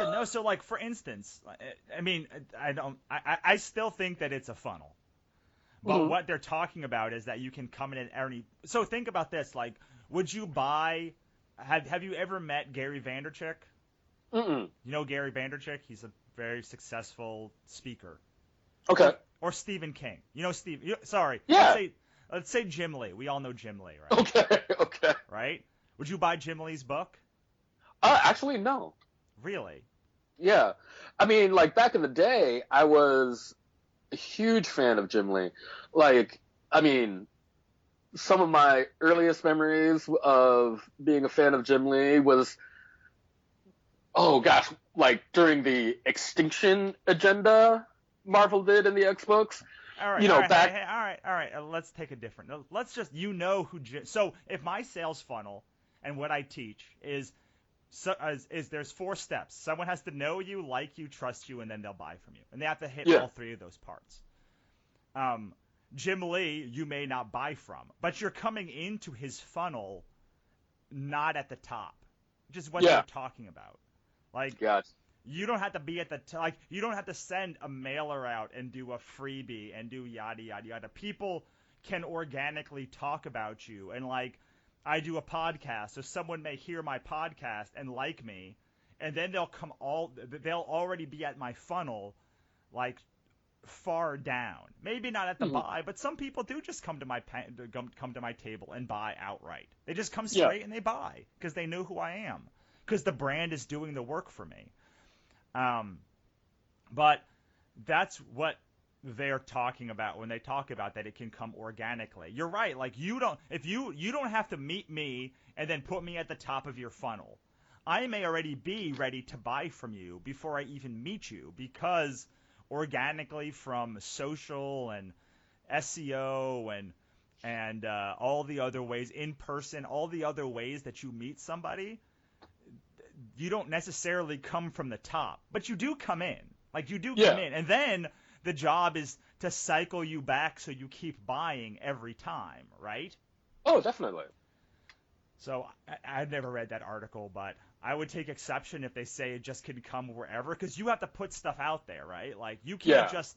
No, so like for instance, I mean, I still think that it's a funnel, but what they're talking about is that you can come in at any. So think about this: like, would you buy? Have you ever met Gary Vaynerchuk? Mm-mm. You know Gary Vaynerchuk? He's a very successful speaker. Okay. Or Stephen King. You know Steve? Sorry. Yeah. Let's say Jim Lee. We all know Jim Lee, right? Okay. Right? Would you buy Jim Lee's book? Actually, no. Really? Yeah. I mean, like, back in the day, I was a huge fan of Jim Lee. Like, I mean, some of my earliest memories of being a fan of Jim Lee was, oh gosh, like during the Extinction Agenda Marvel did in the X books. All right, all right. Let's take a different. Let's just who. So if my sales funnel and what I teach is there's 4 steps. Someone has to know you, like you, trust you, and then they'll buy from you, and they have to hit all 3 of those parts. Jim Lee, you may not buy from, but you're coming into his funnel not at the top, which is what they're talking about. Like. Gotcha. You don't have to be at the you don't have to send a mailer out and do a freebie and do yada yada yada. People can organically talk about you, and like I do a podcast, so someone may hear my podcast and like me, and then they'll already be at my funnel, like far down. Maybe not at the Mhm. buy, but some people do just come to my table and buy outright. They just come Yeah. straight and they buy because they know who I am, because the brand is doing the work for me. But that's what they're talking about when they talk about that it can come organically. You're right. Like you don't have to meet me and then put me at the top of your funnel. I may already be ready to buy from you before I even meet you, because organically from social and SEO and all the other ways, in person, all the other ways that you meet somebody, you don't necessarily come from the top, but you do come in. Like you do come Yeah. in, and then the job is to cycle you back so you keep buying every time, right? Oh, definitely. So I've never read that article, but I would take exception if they say it just can come wherever, because you have to put stuff out there, right? Like you can't Yeah. just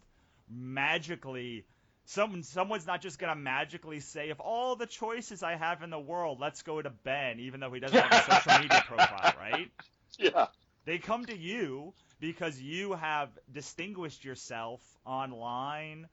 magically. Someone's not just gonna magically say, of all the choices I have in the world, let's go to Ben, even though he doesn't have a social media profile, right? Yeah. They come to you because you have distinguished yourself online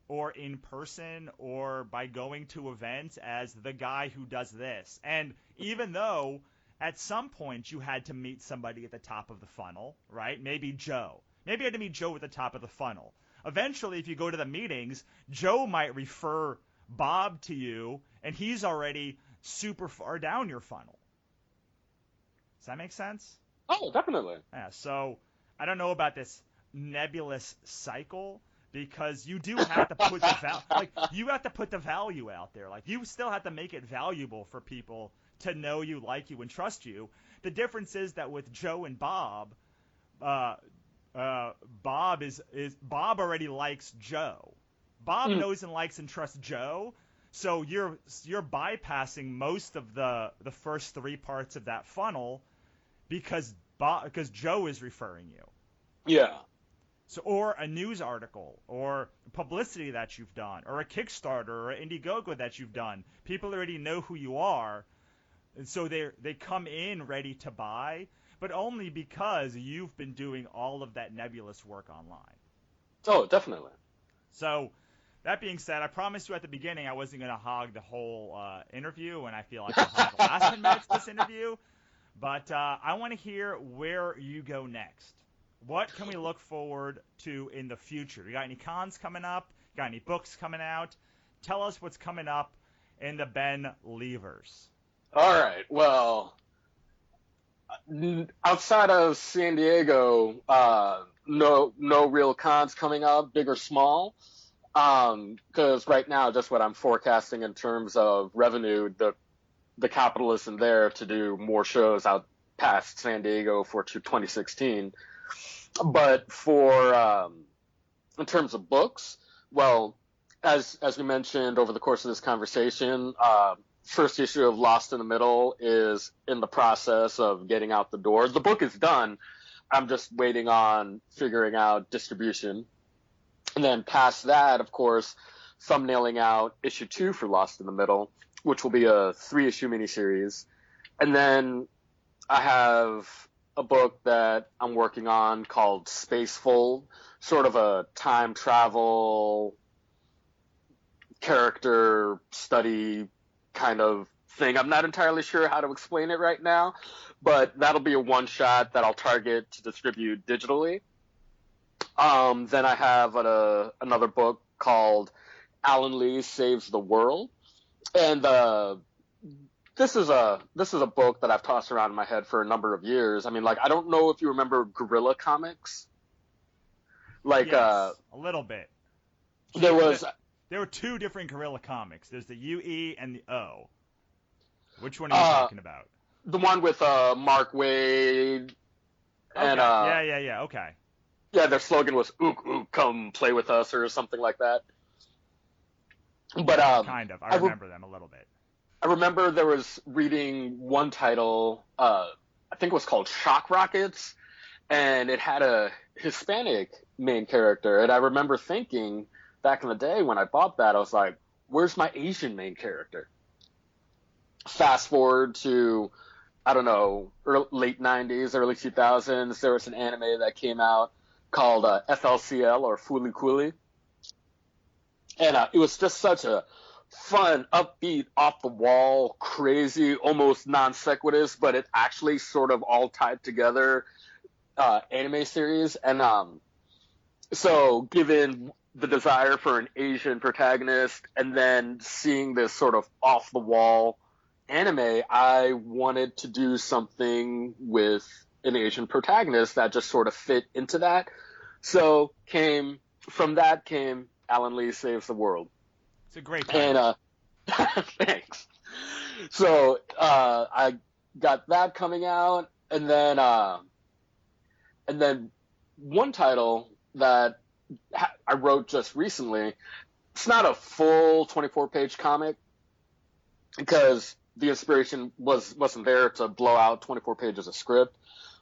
or in person or by going to events as the guy who does this. And even though at some point you had to meet somebody at the top of the funnel, right? Maybe Joe. Maybe you had to meet Joe at the top of the funnel. Eventually, if you go to the meetings, Joe might refer Bob to you, and he's already super far down your funnel. Does that make sense? Oh, definitely. Yeah, so I don't know about this nebulous cycle, because you do have to put you have to put the value out there. Like you still have to make it valuable for people to know you, like you, and trust you. The difference is that with Joe and Bob, Bob already likes Joe. Bob Mm. knows and likes and trusts Joe, so you're bypassing most of the first three parts of that funnel because Joe is referring you. Yeah. So, or a news article, or publicity that you've done, or a Kickstarter, or an Indiegogo that you've done. People already know who you are, and so they come in ready to buy, but only because you've been doing all of that nebulous work online. Oh, definitely. So, that being said, I promised you at the beginning I wasn't going to hog the whole interview, and I feel like I'll hog the last 10 minutes of this interview. But I want to hear where you go next. What can we look forward to in the future? You got any cons coming up? Got any books coming out? Tell us what's coming up in the Ben Leavers. All right. Well, outside of San Diego, no real cons coming up, big or small. Because right now, just what I'm forecasting in terms of revenue, the capital isn't there to do more shows out past San Diego for 2016. But for in terms of books, well, as we mentioned over the course of this conversation, first issue of Lost in the Middle is in the process of getting out the door. The book is done. I'm just waiting on figuring out distribution. And then past that, of course, thumbnailing out issue 2 for Lost in the Middle, which will be a 3-issue miniseries. And then I have a book that I'm working on called Spacefold, sort of a time travel character study kind of thing. I'm not entirely sure how to explain it right now, but that'll be a one-shot that I'll target to distribute digitally. Then I have another book called Alan Lee Saves the World, and this is a book that I've tossed around in my head for a number of years. I mean, like, I don't know if you remember Guerrilla Comics. Like, yes, a little bit. there were two different Guerrilla Comics. There's the UE and the O. Which one are you talking about? The one with Mark Waid. And okay. Yeah. Okay. Yeah, their slogan was "Ook ook, come play with us" or something like that. But kind of. I remember them a little bit. I remember there was reading one title, I think it was called Shock Rockets, and it had a Hispanic main character. And I remember thinking back in the day when I bought that, I was like, where's my Asian main character? Fast forward to, I don't know, late 90s, early 2000s, there was an anime that came out called FLCL, or Fooly Cooly. And it was just such a fun, upbeat, off the wall, crazy, almost non sequitous, but it actually sort of all tied together anime series. And so, given the desire for an Asian protagonist, and then seeing this sort of off the wall anime, I wanted to do something with an Asian protagonist that just sort of fit into that. So from that came Alan Lee Saves the World. It's a great title. And thanks. So I got that coming out, and then one title that I wrote just recently. It's not a full 24-page comic because the inspiration wasn't there to blow out 24 pages of script,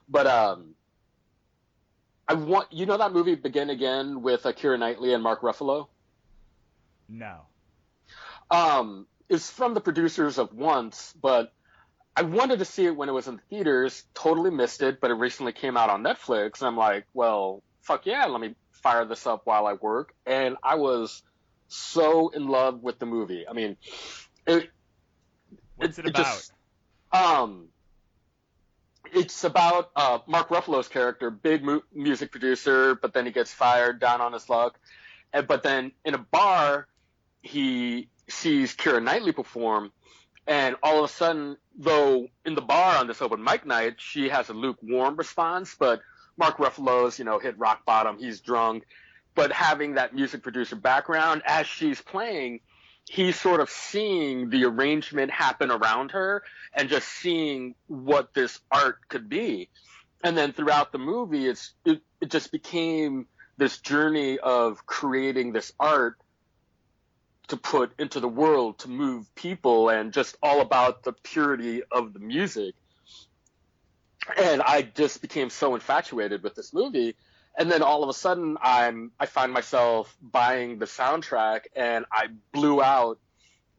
but I want, you know, that movie Begin Again with Keira Knightley and Mark Ruffalo? No. It's from the producers of Once, but I wanted to see it when it was in the theaters, totally missed it, but it recently came out on Netflix, and I'm like, well, fuck yeah, let me fire this up while I work. And I was so in love with the movie. I mean, What's it about? Just, it's about Mark Ruffalo's character, big music producer, but then he gets fired, down on his luck. But then in a bar, he sees Keira Knightley perform, and all of a sudden, though in the bar on this open mic night, she has a lukewarm response, but Mark Ruffalo's, hit rock bottom, he's drunk. But having that music producer background, as she's playing, he's sort of seeing the arrangement happen around her and just seeing what this art could be. And then throughout the movie, it just became this journey of creating this art to put into the world, to move people, and just all about the purity of the music. And I just became so infatuated with this movie. And then all of a sudden, I find myself buying the soundtrack, and I blew out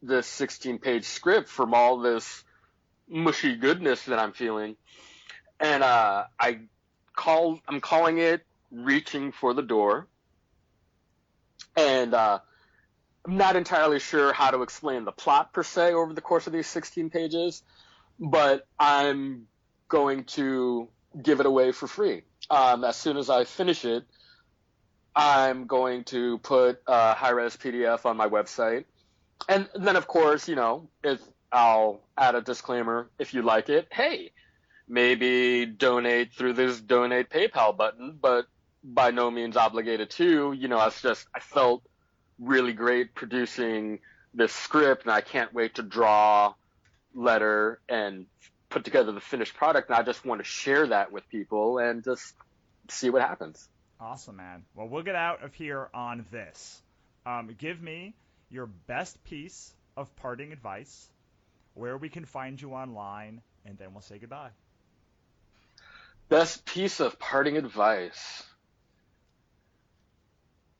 this 16-page script from all this mushy goodness that I'm feeling. And I'm calling it Reaching for the Door. And I'm not entirely sure how to explain the plot per se over the course of these 16 pages, but I'm going to give it away for free. As soon as I finish it, I'm going to put a high-res PDF on my website. And then, of course, if I'll add a disclaimer, if you like it, hey, maybe donate through this donate PayPal button, but by no means obligated to. I felt really great producing this script, and I can't wait to draw, letter, and put together the finished product, and I just want to share that with people and just see what happens. Awesome, man. Well, we'll get out of here on this. Give me your best piece of parting advice, where we can find you online, and then we'll say goodbye. Best piece of parting advice.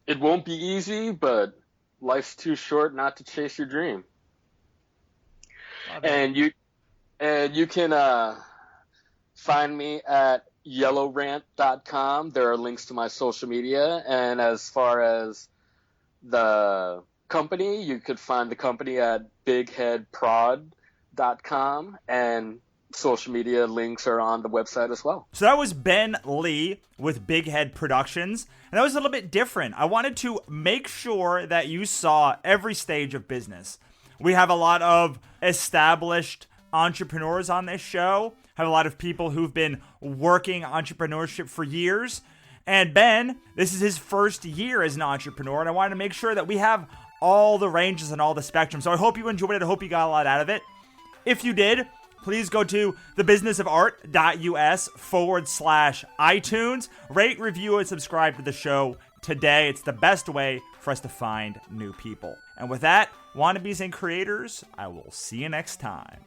It won't be easy, but life's too short not to chase your dream. And you can find me at yellowrant.com. There are links to my social media. And as far as the company, you could find the company at bigheadprod.com. And social media links are on the website as well. So that was Ben Lee with Big Head Productions. And that was a little bit different. I wanted to make sure that you saw every stage of business. We have a lot of established entrepreneurs on this show, have a lot of people who've been working entrepreneurship for years. And Ben, this is his first year as an entrepreneur, and I wanted to make sure that we have all the ranges and all the spectrum. So I hope you enjoyed it. I hope you got a lot out of it. If you did, please go to thebusinessofart.us/iTunes. Rate, review, and subscribe to the show today. It's the best way for us to find new people. And with that, wannabes and creators, I will see you next time.